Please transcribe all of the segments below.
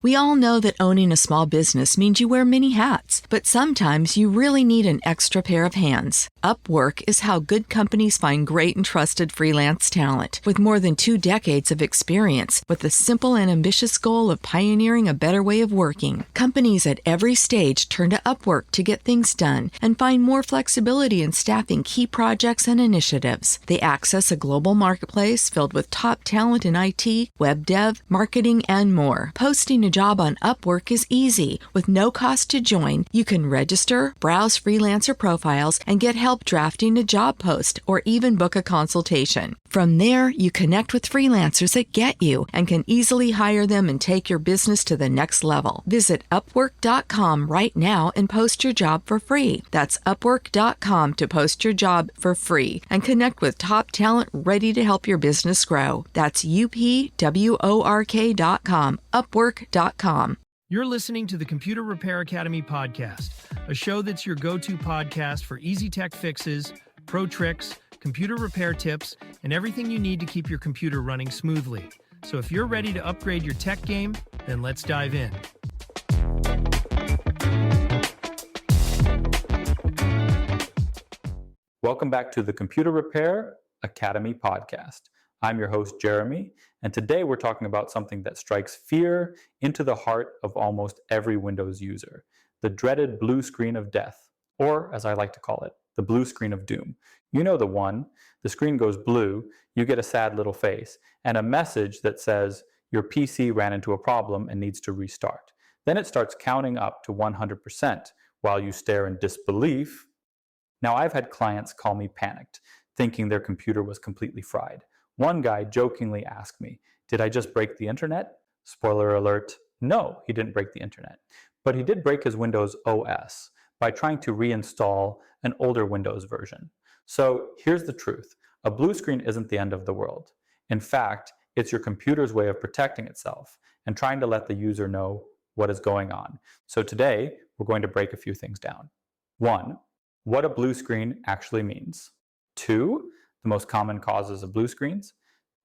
We all know that owning a small business means you wear many hats, but sometimes you really need an extra pair of hands. Upwork is how good companies find great and trusted freelance talent. With more than 2 decades of experience, with the simple and ambitious goal of pioneering a better way of working, companies at every stage turn to Upwork to get things done and find more flexibility in staffing key projects and initiatives. They access a global marketplace filled with top talent in IT, web dev, marketing, and more. Posting a job on Upwork is easy. With no cost to join, you can register, browse freelancer profiles, and get help drafting a job post or even book a consultation. From there, you connect with freelancers that get you and can easily hire them and take your business to the next level. Visit Upwork.com right now and post your job for free. That's Upwork.com to post your job for free and connect with top talent ready to help your business grow. That's UPWORK.com, Upwork.com. You're listening to the Computer Repair Academy podcast, a show that's your go-to podcast for easy tech fixes, pro tricks, computer repair tips, and everything you need to keep your computer running smoothly. So if you're ready to upgrade your tech game, then let's dive in. Welcome back to the Computer Repair Academy podcast. I'm your host, Jeremy, and today we're talking about something that strikes fear into the heart of almost every Windows user, the dreaded blue screen of death, or as I like to call it, the blue screen of doom. You know the one. The screen goes blue, you get a sad little face, and a message that says your PC ran into a problem and needs to restart. Then it starts counting up to 100% while you stare in disbelief. Now, I've had clients call me panicked, thinking their computer was completely fried. One guy jokingly asked me, "Did I just break the internet?" Spoiler alert, no, he didn't break the internet. But he did break his Windows OS by trying to reinstall an older Windows version. So here's the truth. A blue screen isn't the end of the world. In fact, it's your computer's way of protecting itself and trying to let the user know what is going on. So today, we're going to break a few things down. 1, what a blue screen actually means. 2, the most common causes of blue screens.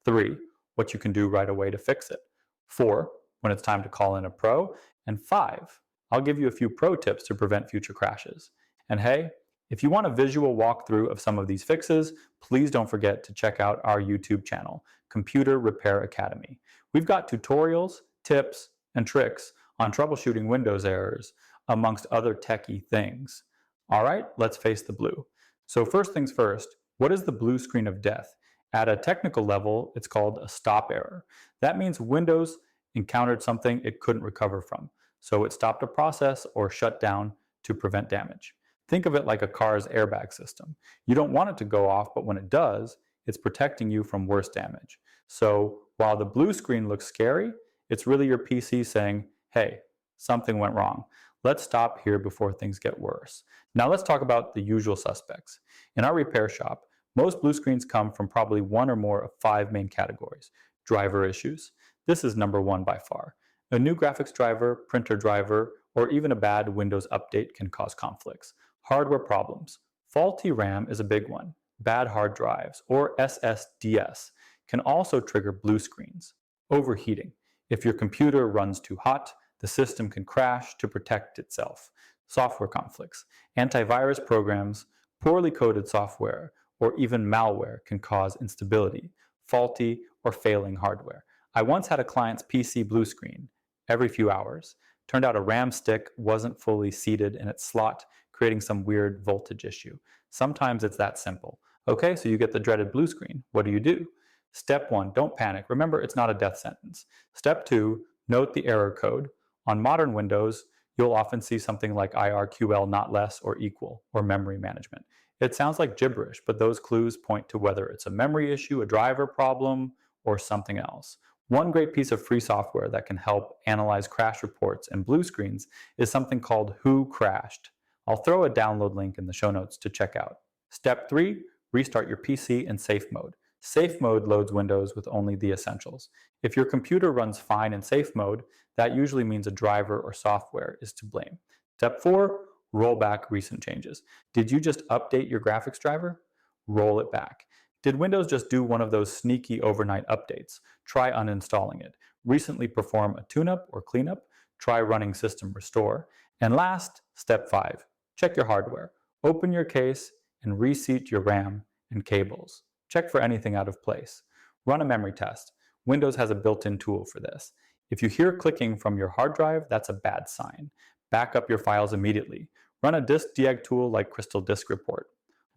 3, what you can do right away to fix it. 4, when it's time to call in a pro. And 5, I'll give you a few pro tips to prevent future crashes. And hey, if you want a visual walkthrough of some of these fixes, please don't forget to check out our YouTube channel, Computer Repair Academy. We've got tutorials, tips, and tricks on troubleshooting Windows errors, amongst other techie things. All right, let's face the blue. So first things first, what is the blue screen of death? At a technical level, it's called a stop error. That means Windows encountered something it couldn't recover from, so it stopped a process or shut down to prevent damage. Think of it like a car's airbag system. You don't want it to go off, but when it does, it's protecting you from worse damage. So while the blue screen looks scary, it's really your PC saying, hey, something went wrong. Let's stop here before things get worse. Now let's talk about the usual suspects. In our repair shop, most blue screens come from probably one or more of 5 main categories. Driver issues. This is number 1 by far. A new graphics driver, printer driver, or even a bad Windows update can cause conflicts. Hardware problems. Faulty RAM is a big one. Bad hard drives, or SSDs, can also trigger blue screens. Overheating. If your computer runs too hot, the system can crash to protect itself. Software conflicts. Antivirus programs, poorly coded software, or even malware can cause instability, faulty, or failing hardware. I once had a client's PC blue screen every few hours. Turned out a RAM stick wasn't fully seated in its slot, creating some weird voltage issue. Sometimes it's that simple. Okay, so you get the dreaded blue screen. What do? Step 1, don't panic. Remember, it's not a death sentence. Step 2, note the error code. On modern Windows, you'll often see something like IRQL not less or equal, or memory management. It sounds like gibberish, but those clues point to whether it's a memory issue, a driver problem, or something else. One great piece of free software that can help analyze crash reports and blue screens is something called Who Crashed. I'll throw a download link in the show notes to check out. Step 3, restart your PC in safe mode. Safe mode loads Windows with only the essentials. If your computer runs fine in safe mode, that usually means a driver or software is to blame. Step 4, roll back recent changes. Did you just update your graphics driver? Roll it back. Did Windows just do one of those sneaky overnight updates? Try uninstalling it. recently perform a tune-up or cleanup, try running system restore. And last, step 5, check your hardware. Open your case and reseat your RAM and cables. Check for anything out of place. Run a memory test. Windows has a built-in tool for this. If you hear clicking from your hard drive, that's a bad sign. Back up your files immediately. Run a disk deeg tool like Crystal Disk Report.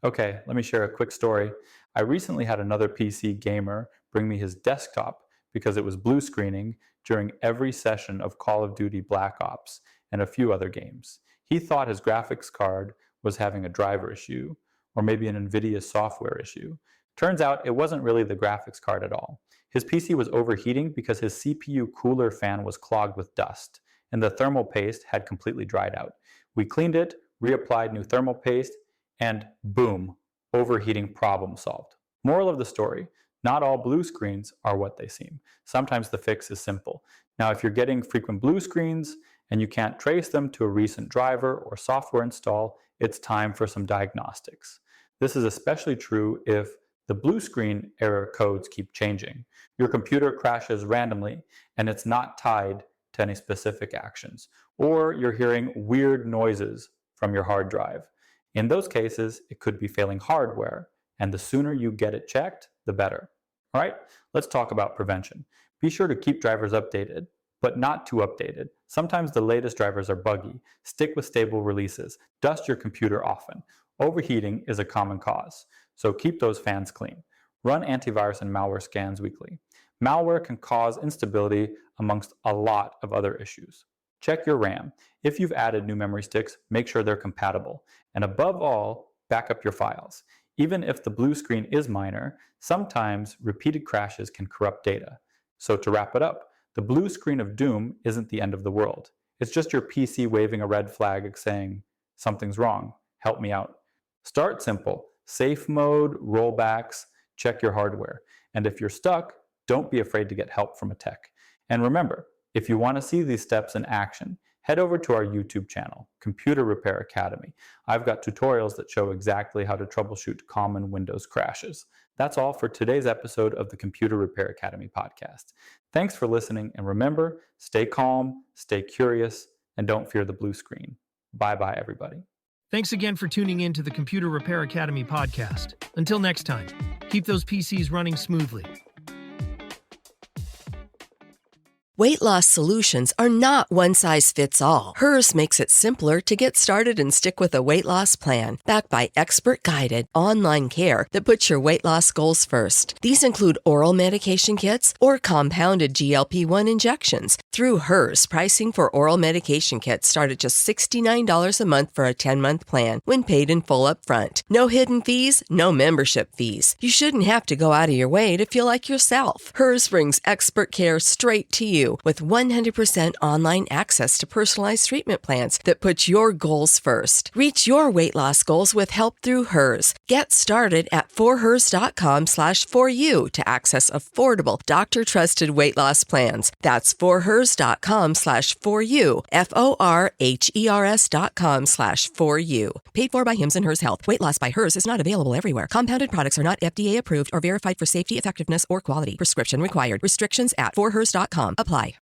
Okay, let me share a quick story. I recently had another PC gamer bring me his desktop because it was blue screening during every session of Call of Duty Black Ops and a few other games. He thought his graphics card was having a driver issue, or maybe an NVIDIA software issue. Turns out it wasn't really the graphics card at all. His PC was overheating because his CPU cooler fan was clogged with dust, and the thermal paste had completely dried out. We cleaned it, reapplied new thermal paste, and boom, overheating problem solved. Moral of the story, not all blue screens are what they seem. Sometimes the fix is simple. Now, if you're getting frequent blue screens and you can't trace them to a recent driver or software install, it's time for some diagnostics. This is especially true if the blue screen error codes keep changing. Your computer crashes randomly and it's not tied to any specific actions, or you're hearing weird noises from your hard drive. In those cases, it could be failing hardware, and the sooner you get it checked, the better. All right, let's talk about prevention. Be sure to keep drivers updated, but not too updated. Sometimes the latest drivers are buggy. Stick with stable releases. Dust your computer often. Overheating is a common cause, so keep those fans clean. Run antivirus and malware scans weekly. Malware can cause instability amongst a lot of other issues. Check your RAM. If you've added new memory sticks, make sure they're compatible. And above all, back up your files. Even if the blue screen is minor, sometimes repeated crashes can corrupt data. So to wrap it up, the blue screen of doom isn't the end of the world. It's just your PC waving a red flag saying, something's wrong, help me out. Start simple. Safe mode, rollbacks, check your hardware. And if you're stuck, don't be afraid to get help from a tech. And remember, if you want to see these steps in action, head over to our YouTube channel, Computer Repair Academy. I've got tutorials that show exactly how to troubleshoot common Windows crashes. That's all for today's episode of the Computer Repair Academy podcast. Thanks for listening, and remember, stay calm, stay curious, and don't fear the blue screen. Bye-bye, everybody. Thanks again for tuning in to the Computer Repair Academy podcast. Until next time, keep those PCs running smoothly. Weight loss solutions are not one size fits all. Hers makes it simpler to get started and stick with a weight loss plan, backed by expert-guided online care that puts your weight loss goals first. These include oral medication kits or compounded GLP-1 injections. Through Hers, pricing for oral medication kits start at just $69 a month for a 10-month plan when paid in full upfront. No hidden fees, no membership fees. You shouldn't have to go out of your way to feel like yourself. Hers brings expert care straight to you with 100% online access to personalized treatment plans that put your goals first. Reach your weight loss goals with help through Hers. Get started at forhers.com/4u to access affordable, doctor-trusted weight loss plans. That's forhers.com/4u, forhers.com/4u. Paid for by Hims and Hers Health. Weight loss by Hers is not available everywhere. Compounded products are not FDA approved or verified for safety, effectiveness, or quality. Prescription required. Restrictions at forhers.com apply.